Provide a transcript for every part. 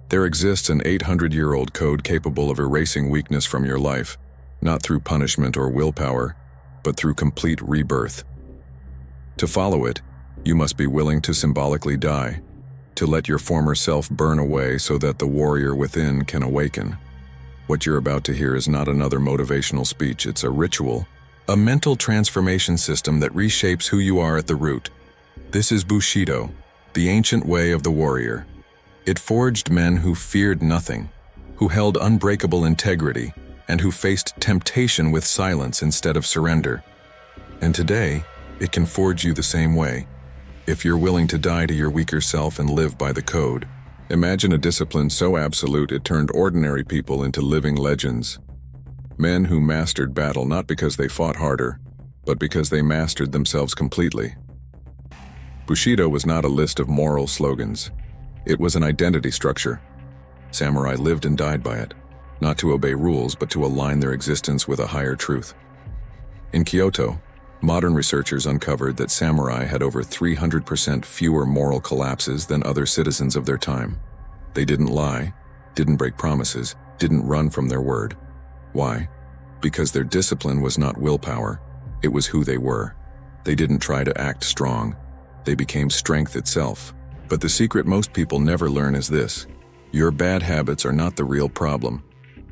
There exists an 800-year-old code capable of erasing weakness from your life, not through punishment or willpower, but through complete rebirth. To follow it, you must be willing to symbolically die, to let your former self burn away so that the warrior within can awaken. What you're about to hear is not another motivational speech, it's a ritual, a mental transformation system that reshapes who you are at the root. This is Bushido, the ancient way of the warrior. It forged men who feared nothing, who held unbreakable integrity, and who faced temptation with silence instead of surrender. And today, it can forge you the same way. If you're willing to die to your weaker self and live by the code. Imagine a discipline so absolute it turned ordinary people into living legends. Men who mastered battle not because they fought harder, but because they mastered themselves completely. Bushido was not a list of moral slogans. It was an identity structure. Samurai lived and died by it, not to obey rules but to align their existence with a higher truth. In Kyoto, modern researchers uncovered that samurai had over 300% fewer moral collapses than other citizens of their time. They didn't lie, didn't break promises, didn't run from their word. Why? Because their discipline was not willpower, it was who they were. They didn't try to act strong, they became strength itself. But the secret most people never learn is this: your bad habits are not the real problem.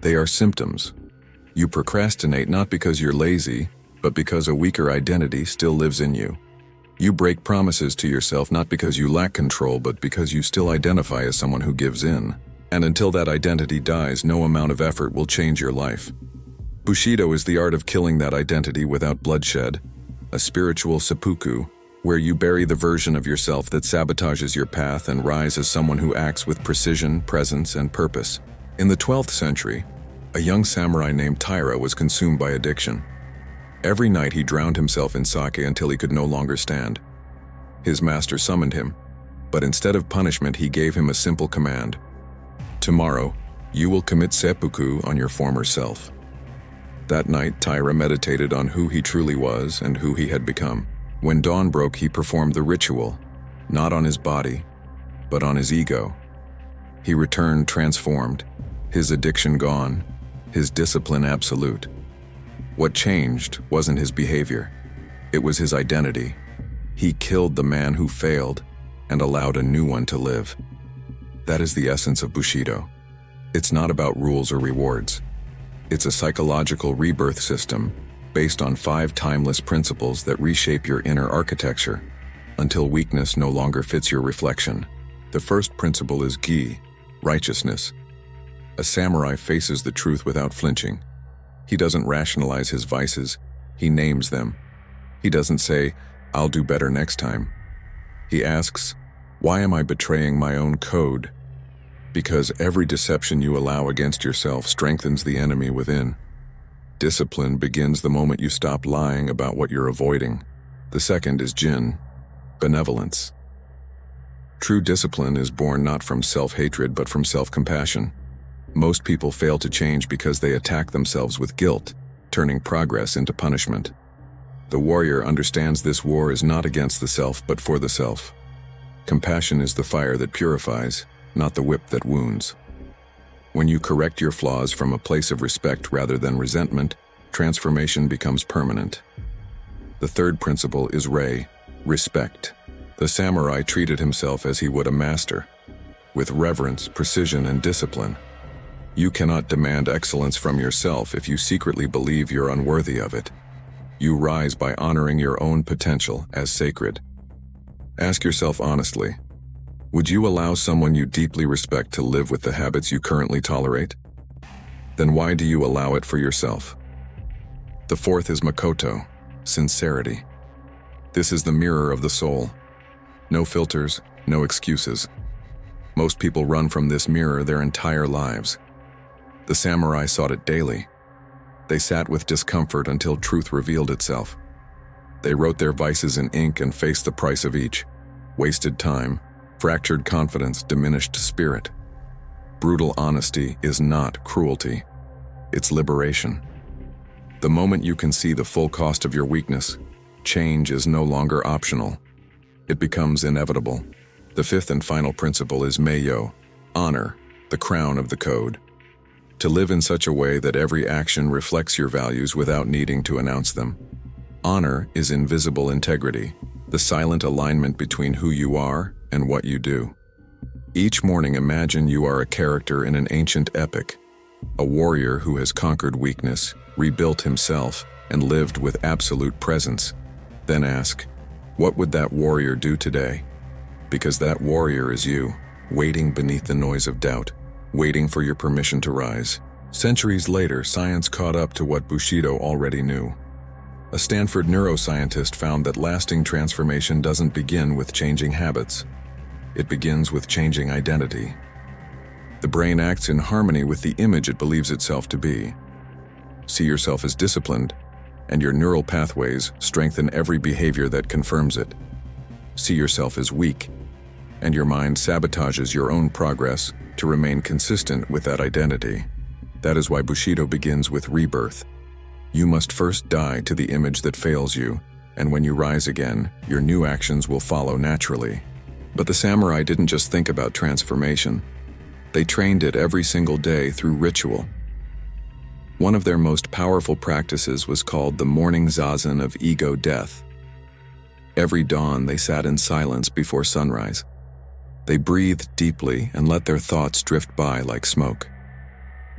They are symptoms. You procrastinate not because you're lazy, but because a weaker identity still lives in you. You break promises to yourself not because you lack control, but because you still identify as someone who gives in. And until that identity dies, no amount of effort will change your life. Bushido is the art of killing that identity without bloodshed, a spiritual seppuku, where you bury the version of yourself that sabotages your path and rise as someone who acts with precision, presence, and purpose. In the 12th century, a young samurai named Taira was consumed by addiction. Every night he drowned himself in sake until he could no longer stand. His master summoned him, but instead of punishment he gave him a simple command. Tomorrow, you will commit seppuku on your former self. That night, Taira meditated on who he truly was and who he had become. When dawn broke, he performed the ritual, not on his body, but on his ego. He returned transformed, his addiction gone, his discipline absolute. What changed wasn't his behavior, it was his identity. He killed the man who failed and allowed a new one to live. That is the essence of Bushido. It's not about rules or rewards. It's a psychological rebirth system based on 5 timeless principles that reshape your inner architecture until weakness no longer fits your reflection. The first principle is gi, righteousness. A samurai faces the truth without flinching. He doesn't rationalize his vices, he names them. He doesn't say, "I'll do better next time." He asks, "Why am I betraying my own code?" Because every deception you allow against yourself strengthens the enemy within. Discipline begins the moment you stop lying about what you're avoiding. The second is jin, benevolence. True discipline is born not from self-hatred but from self-compassion. Most people fail to change because they attack themselves with guilt, turning progress into punishment. The warrior understands this war is not against the self but for the self. Compassion is the fire that purifies, not the whip that wounds. When you correct your flaws from a place of respect rather than resentment, transformation becomes permanent. The third principle is rei, respect. The samurai treated himself as he would a master, with reverence, precision, and discipline. You cannot demand excellence from yourself if you secretly believe you're unworthy of it. You rise by honoring your own potential as sacred. Ask yourself honestly, would you allow someone you deeply respect to live with the habits you currently tolerate? Then why do you allow it for yourself? The fourth is Makoto, sincerity. This is the mirror of the soul. No filters, no excuses. Most people run from this mirror their entire lives. The samurai sought it daily. They sat with discomfort until truth revealed itself. They wrote their vices in ink and faced the price of each. Wasted time, fractured confidence, diminished spirit. Brutal honesty is not cruelty. It's liberation. The moment you can see the full cost of your weakness, change is no longer optional. It becomes inevitable. The fifth and final principle is Meiyo, honor. the crown of the code. To live in such a way that every action reflects your values without needing to announce them. Honor is invisible integrity, the silent alignment between who you are and what you do. Each morning imagine you are a character in an ancient epic, a warrior who has conquered weakness, rebuilt himself, and lived with absolute presence. Then ask, what would that warrior do today? Because that warrior is you, waiting beneath the noise of doubt, waiting for your permission to rise. Centuries later, science caught up to what Bushido already knew. A Stanford neuroscientist found that lasting transformation doesn't begin with changing habits. It begins with changing identity. The brain acts in harmony with the image it believes itself to be. See yourself as disciplined, and your neural pathways strengthen every behavior that confirms it. See yourself as weak, and your mind sabotages your own progress to remain consistent with that identity. That is why Bushido begins with rebirth. You must first die to the image that fails you, and when you rise again, your new actions will follow naturally. But the samurai didn't just think about transformation. They trained it every single day through ritual. One of their most powerful practices was called the morning zazen of ego death. Every dawn they sat in silence before sunrise. They breathed deeply and let their thoughts drift by like smoke.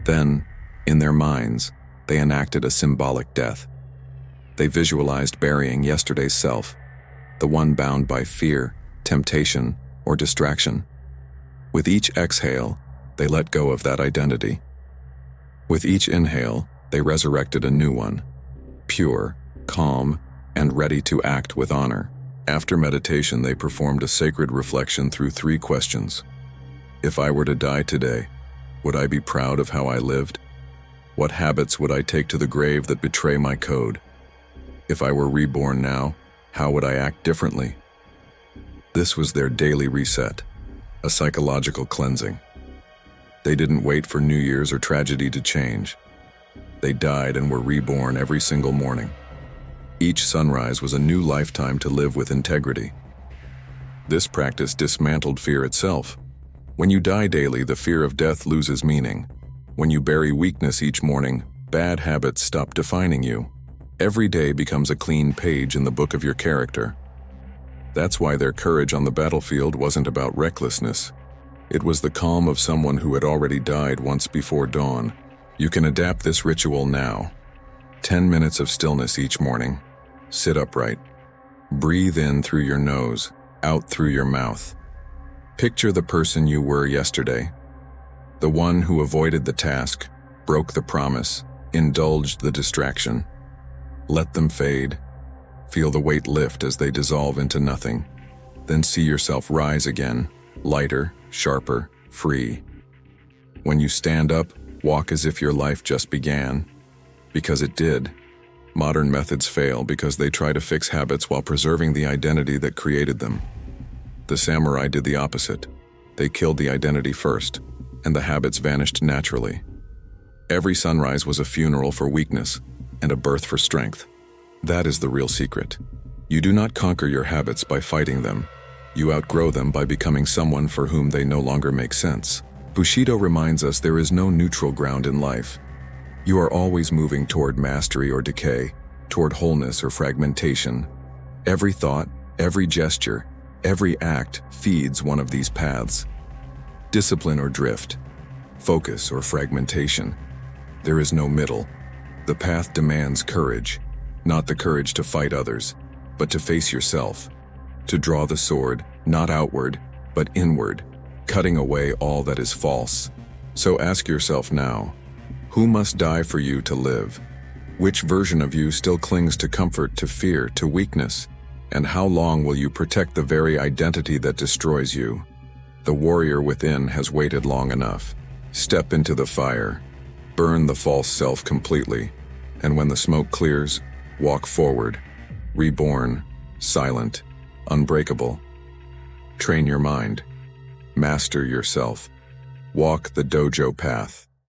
Then, in their minds, they enacted a symbolic death. They visualized burying yesterday's self, the one bound by fear, temptation, or distraction. With each exhale, they let go of that identity. With each inhale, they resurrected a new one, pure, calm, and ready to act with honor. After meditation, they performed a sacred reflection through 3 questions. If I were to die today, would I be proud of how I lived? What habits would I take to the grave that betray my code? If I were reborn now, how would I act differently? This was their daily reset, a psychological cleansing. They didn't wait for New Year's or tragedy to change. They died and were reborn every single morning. Each sunrise was a new lifetime to live with integrity. This practice dismantled fear itself. When you die daily, the fear of death loses meaning. When you bury weakness each morning, bad habits stop defining you. Every day becomes a clean page in the book of your character. That's why their courage on the battlefield wasn't about recklessness. It was the calm of someone who had already died once before dawn. You can adapt this ritual now. 10 minutes of stillness each morning. Sit upright. Breathe in through your nose, out through your mouth. Picture the person you were yesterday. The one who avoided the task, broke the promise, indulged the distraction. Let them fade. Feel the weight lift as they dissolve into nothing. Then see yourself rise again, lighter, sharper, free. When you stand up, walk as if your life just began. Because it did. Modern methods fail because they try to fix habits while preserving the identity that created them. The samurai did the opposite. They killed the identity first, and the habits vanished naturally. Every sunrise was a funeral for weakness and a birth for strength. That is the real secret. You do not conquer your habits by fighting them. You outgrow them by becoming someone for whom they no longer make sense. Bushido reminds us there is no neutral ground in life. You are always moving toward mastery or decay, toward wholeness or fragmentation. Every thought, every gesture, every act feeds one of these paths. Discipline or drift, focus or fragmentation. There is no middle. The path demands courage, not the courage to fight others, but to face yourself, to draw the sword, not outward, but inward, cutting away all that is false. So ask yourself now, who must die for you to live? Which version of you still clings to comfort, to fear, to weakness? And how long will you protect the very identity that destroys you? The warrior within has waited long enough. Step into the fire. Burn the false self completely. And when the smoke clears, walk forward. Reborn, silent, unbreakable. Train your mind. Master yourself. Walk the Dojo Path.